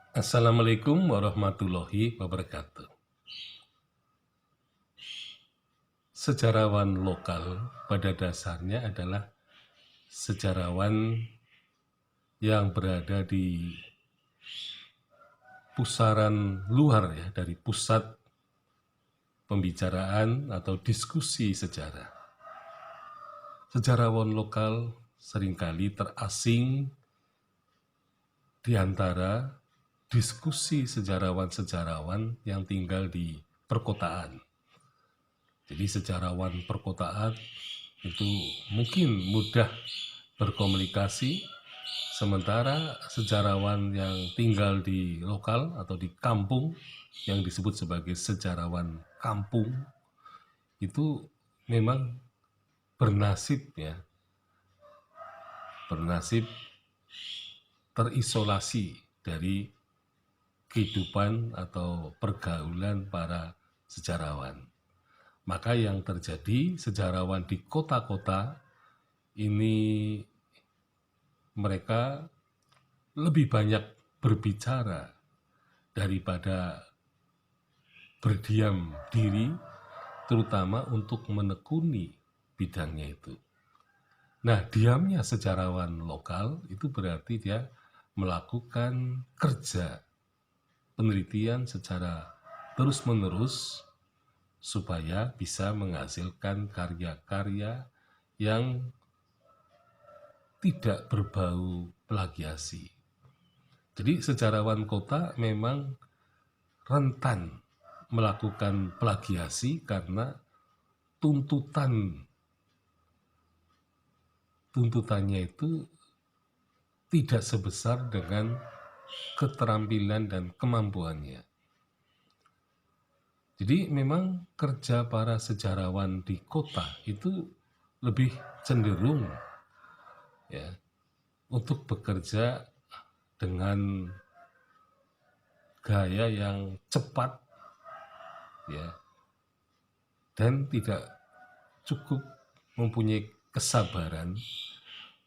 Assalamualaikum warahmatullahi wabarakatuh. Sejarawan lokal pada dasarnya adalah sejarawan yang berada di pusaran luar ya, dari pusat pembicaraan atau diskusi sejarah. Sejarawan lokal seringkali terasing di antara diskusi sejarawan-sejarawan yang tinggal di perkotaan. Jadi sejarawan perkotaan itu mungkin mudah berkomunikasi, sementara sejarawan yang tinggal di lokal atau di kampung yang disebut sebagai sejarawan kampung itu memang bernasib terisolasi dari kehidupan atau pergaulan para sejarawan. Maka yang terjadi sejarawan di kota-kota ini mereka lebih banyak berbicara daripada berdiam diri, terutama untuk menekuni bidangnya itu. Nah, diamnya sejarawan lokal itu berarti dia melakukan kerja penelitian secara terus-menerus supaya bisa menghasilkan karya-karya yang tidak berbau plagiasi. Jadi sejarawan kota memang rentan melakukan plagiasi karena tuntutannya itu tidak sebesar dengan keterampilan dan kemampuannya. Jadi memang kerja para sejarawan di kota itu lebih cenderung ya untuk bekerja dengan gaya yang cepat ya dan tidak cukup mempunyai kesabaran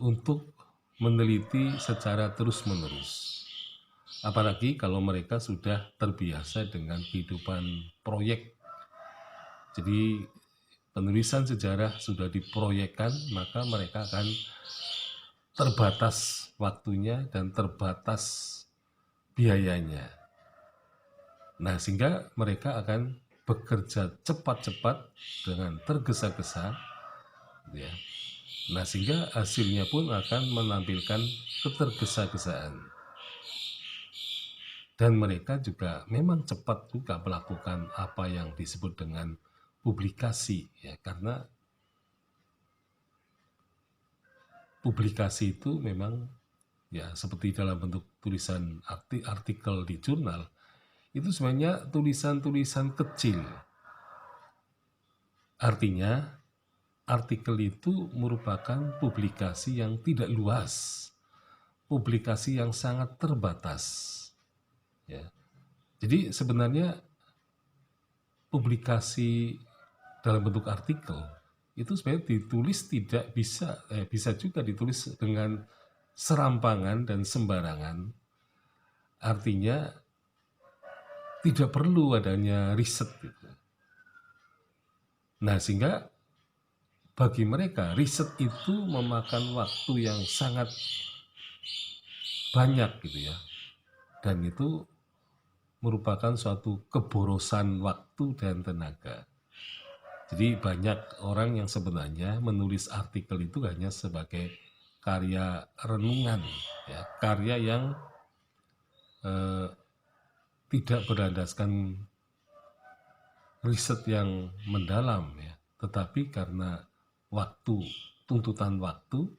untuk meneliti secara terus-menerus. Apalagi kalau mereka sudah terbiasa dengan kehidupan proyek. Jadi penulisan sejarah sudah diproyekkan, maka mereka akan terbatas waktunya dan terbatas biayanya. Nah, sehingga mereka akan bekerja cepat-cepat dengan tergesa-gesa, ya. Nah, sehingga hasilnya pun akan menampilkan ketergesa-gesaan. Dan mereka juga memang cepat juga melakukan apa yang disebut dengan publikasi, ya, karena publikasi itu memang ya seperti dalam bentuk tulisan artikel di jurnal, itu sebenarnya tulisan-tulisan kecil. Artinya artikel itu merupakan publikasi yang tidak luas, publikasi yang sangat terbatas. Ya. Jadi sebenarnya publikasi dalam bentuk artikel itu sebenarnya ditulis tidak bisa juga ditulis dengan serampangan dan sembarangan. Artinya tidak perlu adanya riset gitu. Nah, sehingga bagi mereka riset itu memakan waktu yang sangat banyak gitu ya. Dan itu merupakan suatu keborosan waktu dan tenaga. Jadi banyak orang yang sebenarnya menulis artikel itu hanya sebagai karya renungan, ya, karya yang tidak berlandaskan riset yang mendalam, ya, tetapi karena tuntutan waktu,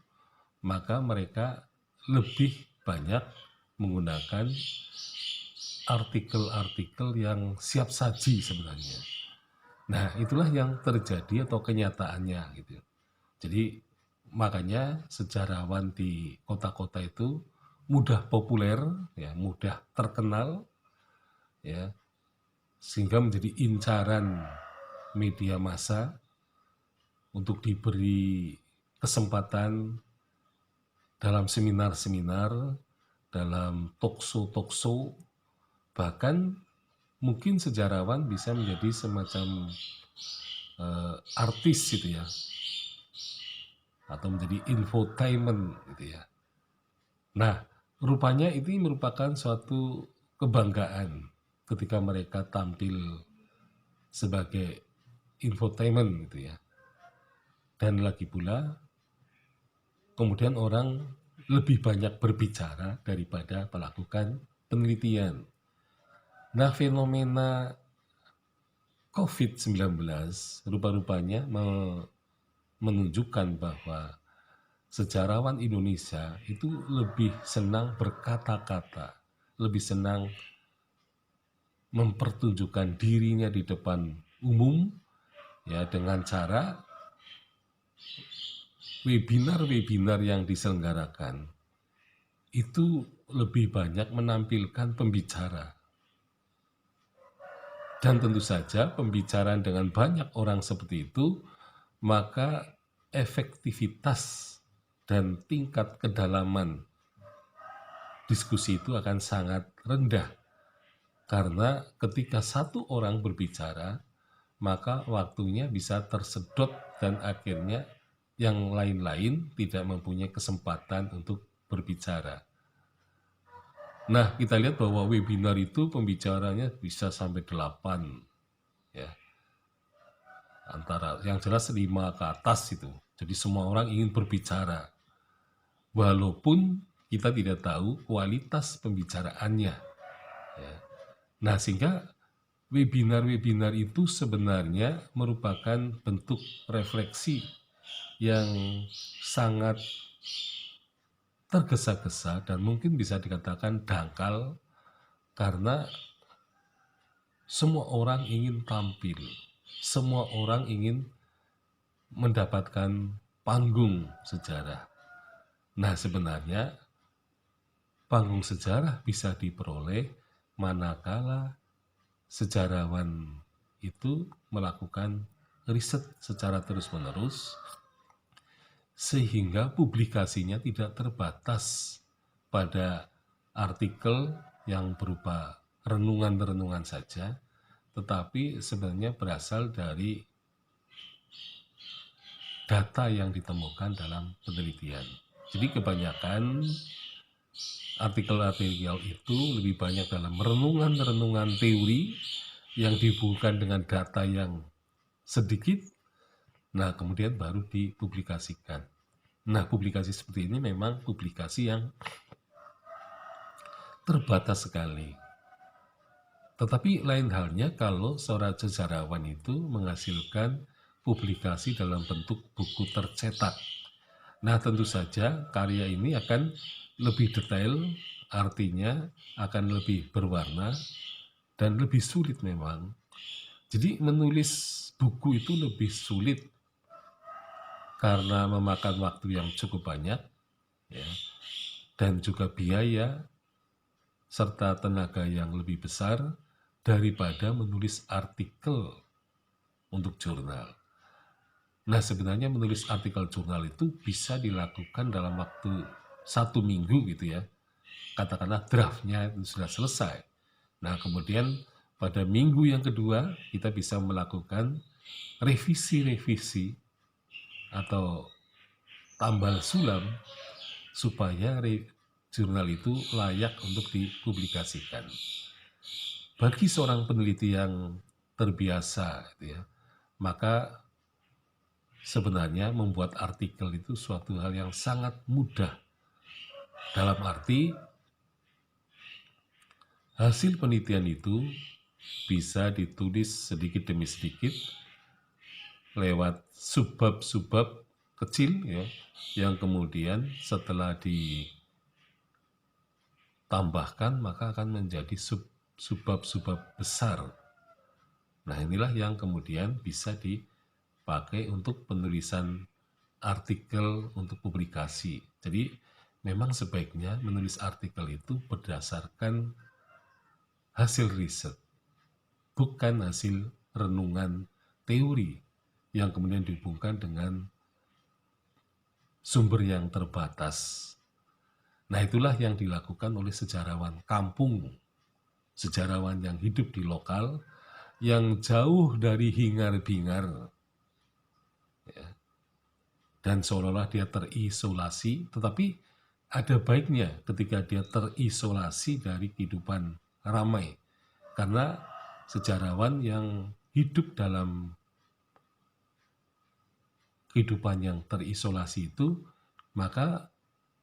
maka mereka lebih banyak menggunakan artikel-artikel yang siap saji sebenarnya. Nah, itulah yang terjadi atau kenyataannya gitu. Jadi makanya sejarawan di kota-kota itu mudah populer, ya, mudah terkenal, ya, sehingga menjadi incaran media massa untuk diberi kesempatan dalam seminar-seminar, dalam talkshow Bahkan mungkin sejarawan bisa menjadi semacam artis gitu ya, atau menjadi infotainment gitu ya. Nah, rupanya ini merupakan suatu kebanggaan ketika mereka tampil sebagai infotainment gitu ya. Dan lagi pula kemudian orang lebih banyak berbicara daripada melakukan penelitian. Nah, fenomena COVID-19 rupa-rupanya menunjukkan bahwa sejarawan Indonesia itu lebih senang berkata-kata, lebih senang mempertunjukkan dirinya di depan umum ya, dengan cara webinar-webinar yang diselenggarakan itu lebih banyak menampilkan pembicara. Dan tentu saja pembicaraan dengan banyak orang seperti itu, maka efektivitas dan tingkat kedalaman diskusi itu akan sangat rendah. Karena ketika satu orang berbicara, maka waktunya bisa tersedot dan akhirnya yang lain-lain tidak mempunyai kesempatan untuk berbicara. Nah, kita lihat bahwa webinar itu pembicaranya bisa sampai 8, ya. Antara yang jelas 5 ke atas itu. Jadi semua orang ingin berbicara. Walaupun kita tidak tahu kualitas pembicaraannya. Ya. Nah, sehingga webinar-webinar itu sebenarnya merupakan bentuk refleksi yang sangat tergesa-gesa dan mungkin bisa dikatakan dangkal karena semua orang ingin tampil, semua orang ingin mendapatkan panggung sejarah. Nah, sebenarnya panggung sejarah bisa diperoleh manakala sejarawan itu melakukan riset secara terus-menerus sehingga publikasinya tidak terbatas pada artikel yang berupa renungan-renungan saja, tetapi sebenarnya berasal dari data yang ditemukan dalam penelitian. Jadi kebanyakan artikel-artikel itu lebih banyak dalam renungan-renungan teori yang dibukukan dengan data yang sedikit, nah kemudian baru dipublikasikan. Nah, publikasi seperti ini memang publikasi yang terbatas sekali. Tetapi lain halnya kalau seorang sejarawan itu menghasilkan publikasi dalam bentuk buku tercetak. Nah, tentu saja karya ini akan lebih detail, artinya akan lebih berwarna dan lebih sulit memang. Jadi menulis buku itu lebih sulit karena memakan waktu yang cukup banyak, ya, dan juga biaya serta tenaga yang lebih besar daripada menulis artikel untuk jurnal. Nah, sebenarnya menulis artikel jurnal itu bisa dilakukan dalam waktu 1 minggu gitu ya. Katakanlah draftnya itu sudah selesai. Nah, kemudian pada minggu yang kedua kita bisa melakukan revisi-revisi atau tambal sulam supaya jurnal itu layak untuk dipublikasikan. Bagi seorang peneliti yang terbiasa, gitu ya, maka sebenarnya membuat artikel itu suatu hal yang sangat mudah. Dalam arti hasil penelitian itu bisa ditulis sedikit demi sedikit lewat subbab-subbab kecil ya, yang kemudian setelah ditambahkan maka akan menjadi subbab-subbab besar. Nah, inilah yang kemudian bisa dipakai untuk penulisan artikel untuk publikasi. Jadi memang sebaiknya menulis artikel itu berdasarkan hasil riset, bukan hasil renungan teori yang kemudian dihubungkan dengan sumber yang terbatas. Nah, itulah yang dilakukan oleh sejarawan kampung sejarawan yang hidup di lokal, yang jauh dari hingar-bingar, ya, dan seolah-olah dia terisolasi, tetapi ada baiknya ketika dia terisolasi dari kehidupan ramai. Karena sejarawan yang hidup dalam kehidupan yang terisolasi itu, maka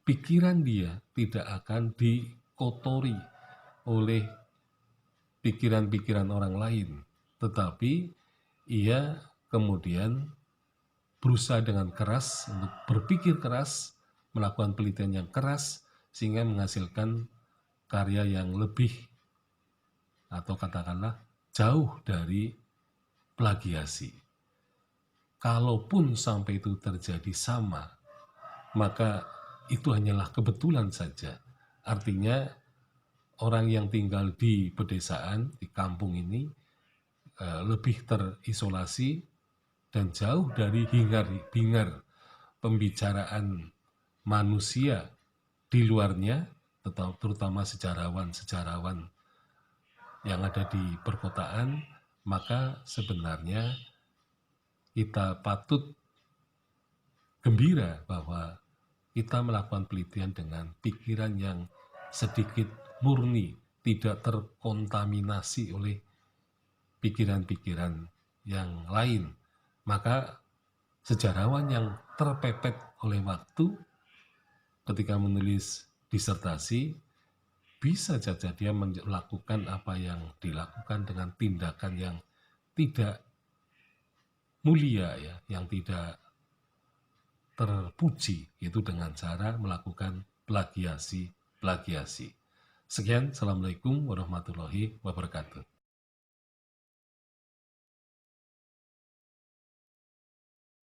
pikiran dia tidak akan dikotori oleh pikiran-pikiran orang lain, tetapi ia kemudian berusaha dengan keras untuk berpikir keras, melakukan penelitian yang keras, sehingga menghasilkan karya yang lebih, atau katakanlah jauh dari plagiasi. Kalaupun sampai itu terjadi sama, maka itu hanyalah kebetulan saja. Artinya orang yang tinggal di pedesaan, di kampung ini, lebih terisolasi dan jauh dari hingar-bingar pembicaraan manusia di luarnya, terutama sejarawan-sejarawan yang ada di perkotaan. Maka sebenarnya kita patut gembira bahwa kita melakukan penelitian dengan pikiran yang sedikit murni, tidak terkontaminasi oleh pikiran-pikiran yang lain. Maka sejarawan yang terpepet oleh waktu ketika menulis disertasi, bisa saja dia melakukan apa yang dilakukan dengan tindakan yang tidak mulia, ya, yang tidak terpuji, itu dengan cara melakukan plagiasi. Sekian, Assalamualaikum warahmatullahi wabarakatuh.